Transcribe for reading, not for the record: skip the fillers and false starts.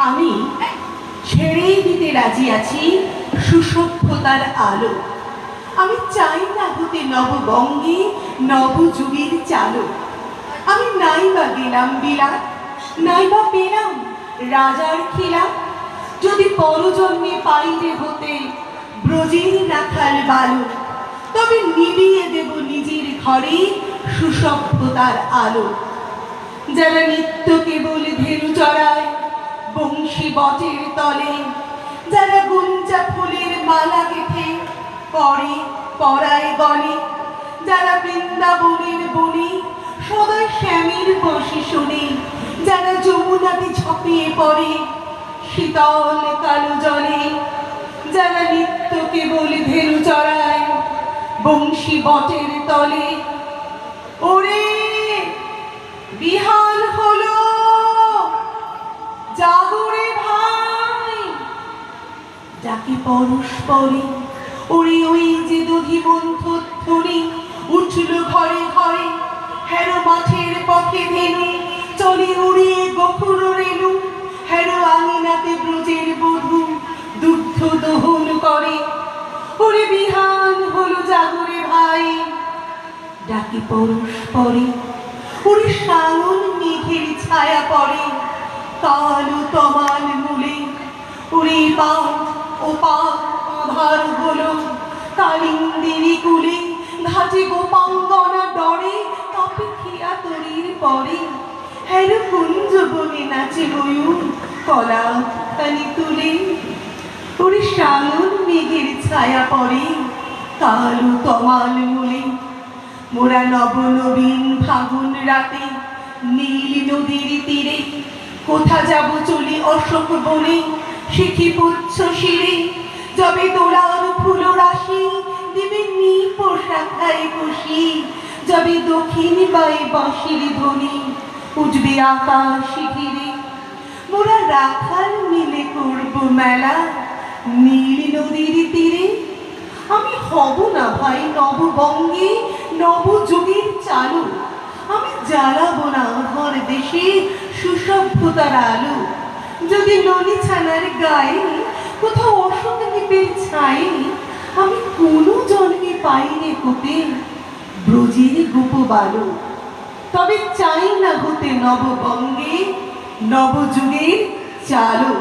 আমি ছেড়ে দিতে রাজি আছি সুসভ্যতার আলো। আমি চাই না হতে নববঙ্গে নবযুগের চালক। আমি নাই বা গেলাম বিলাত, নাই বা পেলাম রাজার খিলাফ। যদি পরজন্মে পাইলে হতে ব্রজের নাখাল বালক, তবে নিবিয়ে দেব নিজের ঘরে সুসভ্যতার আলো। যারা নিত্য কেবল ধেনু চড়ায় বংশী বটের তলে, যারা গুঞ্জা ফুলের মালা গেঁথে পরে পরায় গলে, যারা বৃন্দাবনের বনে সদয় শ্যামের বসে শোনে, যারা যমুনাতে ঝাঁপিয়ে পড়ে শীতল কালো জলে, যারা নিত্য কেবল ধেনু চড়ায় বংশী বটের তলে, ওরে বিহান হলো জাগরে ভাই, ডাকে পরস্পরে। ওরে ওই যে দধিমন্থ ধ্বনি উঠল ঘরে ঘরে, হেরো মাঠের পথে ধেনু চলে উড়িয়ে গফুর রেণু, হেরো আঙিনাতে ব্রজের বধূ দুগ্ধ দহন করে। ওরে বিহান হলো জাগরে ভাই, ডাকে পরস্পরে। ওরে সাঙন মেঘের ছায়া পড়ে কালো তমাল মূলে, ওরে পাঠ ও পাঠ আধার হলো কালিন্দিনী কুলে, ঘাটে গোপাঙ্গনা ডরে কাপে খেয়া তরির পরে, হের কুঞ্জ বনে নাচে ময়ূর কলা খানি তুলে। ওরে সাঙন মেঘের ছায়া পড়ে কালো তমাল মূলে, মোরা নবনবীন ফাগুন রাতে নীল নদীর তীরে, কোথা যাব চলি অশোক বনে শিখি পুচ্ছ শিরে, যবে তোলার ফুল রাশি দিবে নিপ শাখায় বসি, যবে দক্ষিণ বাই বাঁশির ধ্বনি উঠবে আকাশ ঘিরে, মোরা রাখাল মিলে করব মেলা নীল নদীর তীরে। আমি হব না ভাই নববঙ্গে নবযুগের চালু, আমি জ্বালাবো না ঘর দেশে সুসভ্যতার আলো। যদি ননি ছানার গায়ে কোথাও অশোক দ্বীপের ছায়ে, আমি কোনো জন্মে পাইনি হতে ব্রজের গোপবালো। তবে চাই না হতে নববঙ্গে নবযুগের চালক।